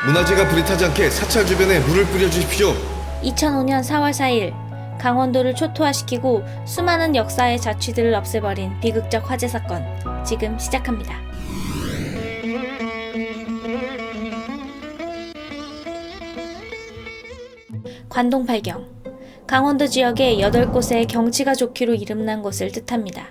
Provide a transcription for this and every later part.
문화재가 불이 타지 않게 사찰 주변에 물을 뿌려주십시오. 2005년 4월 4일 강원도를 초토화시키고 수많은 역사의 자취들을 없애버린 비극적 화재 사건, 지금 시작합니다. 관동팔경, 강원도 지역의 8곳의 경치가 좋기로 이름난 곳을 뜻합니다.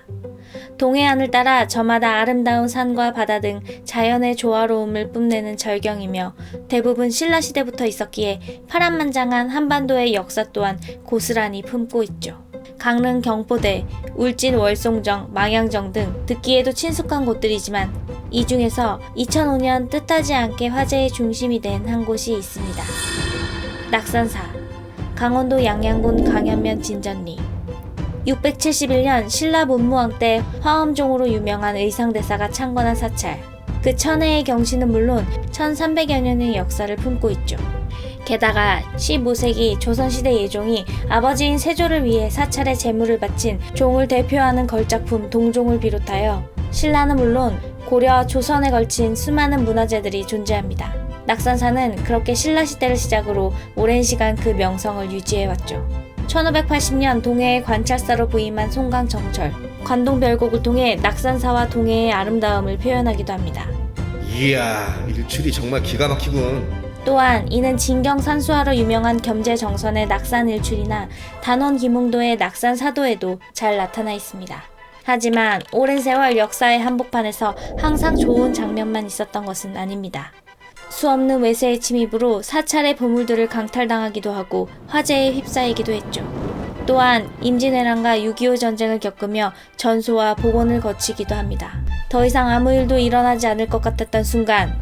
동해안을 따라 저마다 아름다운 산과 바다 등 자연의 조화로움을 뽐내는 절경이며 대부분 신라시대부터 있었기에 파란만장한 한반도의 역사 또한 고스란히 품고 있죠. 강릉 경포대, 울진 월송정, 망향정 등 듣기에도 친숙한 곳들이지만 이 중에서 2005년 뜻하지 않게 화제의 중심이 된 한 곳이 있습니다. 낙산사, 강원도 양양군 강현면 진전리. 671년 신라 문무왕 때 화엄종으로 유명한 의상대사가 창건한 사찰. 그 천혜의 경치는 물론 1300여 년의 역사를 품고 있죠. 게다가 15세기 조선시대 예종이 아버지인 세조를 위해 사찰에 제물을 바친 종을 대표하는 걸작품 동종을 비롯하여 신라는 물론 고려, 조선에 걸친 수많은 문화재들이 존재합니다. 낙산사는 그렇게 신라시대를 시작으로 오랜 시간 그 명성을 유지해왔죠. 1580년 동해의 관찰사로 부임한 송강정철, 관동별곡을 통해 낙산사와 동해의 아름다움을 표현하기도 합니다. 이야, 일출이 정말 기가 막히군. 또한 이는 진경산수화로 유명한 겸재정선의 낙산일출이나 단원 김웅도의 낙산사도에도 잘 나타나 있습니다. 하지만 오랜 세월 역사의 한복판에서 항상 좋은 장면만 있었던 것은 아닙니다. 수없는 외세의 침입으로 사찰의 보물들을 강탈당하기도 하고 화재에 휩싸이기도 했죠. 또한 임진왜란과 6.25 전쟁을 겪으며 전소와 복원을 거치기도 합니다. 더 이상 아무 일도 일어나지 않을 것 같았던 순간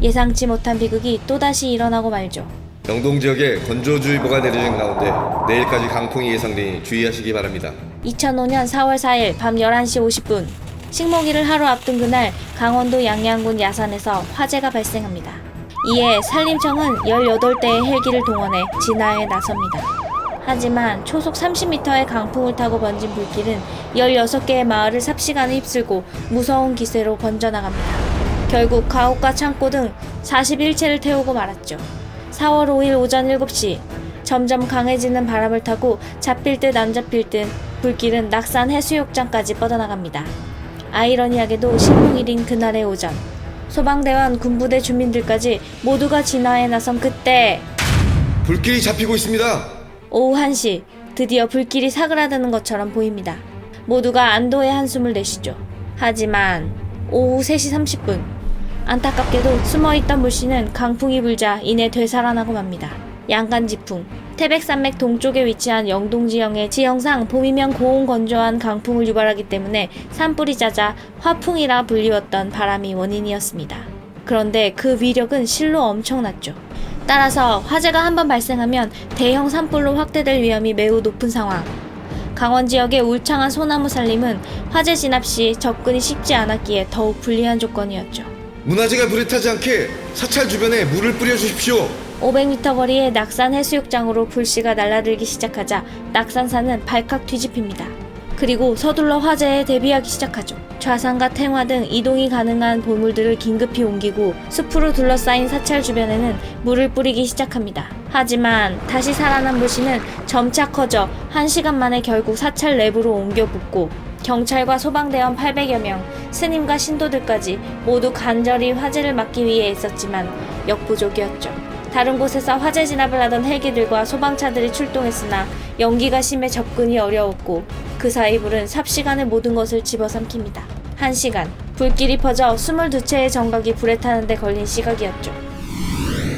예상치 못한 비극이 또다시 일어나고 말죠. 영동 지역에 건조주의보가 내려진 가운데 내일까지 강풍이 예상되니 주의하시기 바랍니다. 2005년 4월 4일 밤 11시 50분 식목일을 하루 앞둔 그날 강원도 양양군 야산에서 화재가 발생합니다. 이에 산림청은 18대의 헬기를 동원해 진화에 나섭니다. 하지만 초속 30m의 강풍을 타고 번진 불길은 16개의 마을을 삽시간에 휩쓸고 무서운 기세로 번져나갑니다. 결국 가옥과 창고 등 41채를 태우고 말았죠. 4월 5일 오전 7시 점점 강해지는 바람을 타고 잡힐 듯 안 잡힐 듯 불길은 낙산 해수욕장까지 뻗어나갑니다. 아이러니하게도 식목일인 그날의 오전, 소방대원, 군부대 주민들까지 모두가 진화에 나선 그때 불길이 잡히고 있습니다. 오후 1시 드디어 불길이 사그라드는 것처럼 보입니다. 모두가 안도의 한숨을 내쉬죠. 하지만 오후 3시 30분 안타깝게도 숨어있던 물씨는 강풍이 불자 이내 되살아나고 맙니다. 양간지풍, 태백산맥 동쪽에 위치한 영동지형의 지형상 봄이면 고온 건조한 강풍을 유발하기 때문에 산불이 잦아 화풍이라 불리웠던 바람이 원인이었습니다. 그런데 그 위력은 실로 엄청났죠. 따라서 화재가 한번 발생하면 대형 산불로 확대될 위험이 매우 높은 상황. 강원 지역의 울창한 소나무 산림은 화재 진압 시 접근이 쉽지 않았기에 더욱 불리한 조건이었죠. 문화재가 불이 타지 않게 사찰 주변에 물을 뿌려주십시오. 500m 거리의 낙산 해수욕장으로 불씨가 날아들기 시작하자 낙산사는 발칵 뒤집힙니다. 그리고 서둘러 화재에 대비하기 시작하죠. 좌산과 탱화 등 이동이 가능한 보물들을 긴급히 옮기고 숲으로 둘러싸인 사찰 주변에는 물을 뿌리기 시작합니다. 하지만 다시 살아난 불씨는 점차 커져 1시간 만에 결국 사찰 내부로 옮겨 붙고 경찰과 소방대원 800여 명, 스님과 신도들까지 모두 간절히 화재를 막기 위해 애썼지만 역부족이었죠. 다른 곳에서 화재 진압을 하던 헬기들과 소방차들이 출동했으나 연기가 심해 접근이 어려웠고 그 사이 불은 삽시간에 모든 것을 집어삼킵니다. 1시간, 불길이 퍼져 22채의 정각이 불에 타는데 걸린 시각이었죠.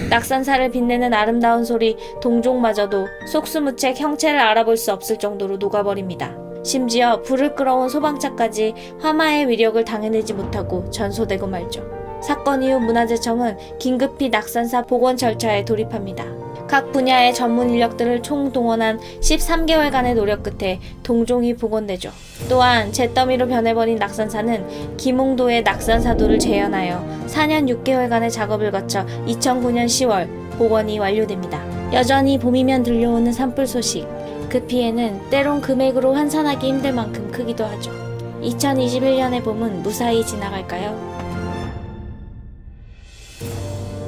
낙산사를 빛내는 아름다운 소리 동종마저도 속수무책 형체를 알아볼 수 없을 정도로 녹아버립니다. 심지어 불을 끌어온 소방차까지 화마의 위력을 당해내지 못하고 전소되고 말죠. 사건 이후 문화재청은 긴급히 낙산사 복원 절차에 돌입합니다. 각 분야의 전문 인력들을 총동원한 13개월간의 노력 끝에 동종이 복원되죠. 또한 잿더미로 변해버린 낙산사는 김웅도의 낙산사도를 재현하여 4년 6개월간의 작업을 거쳐 2009년 10월 복원이 완료됩니다. 여전히 봄이면 들려오는 산불 소식, 그 피해는 때론 금액으로 환산하기 힘들 만큼 크기도 하죠. 2021년의 봄은 무사히 지나갈까요?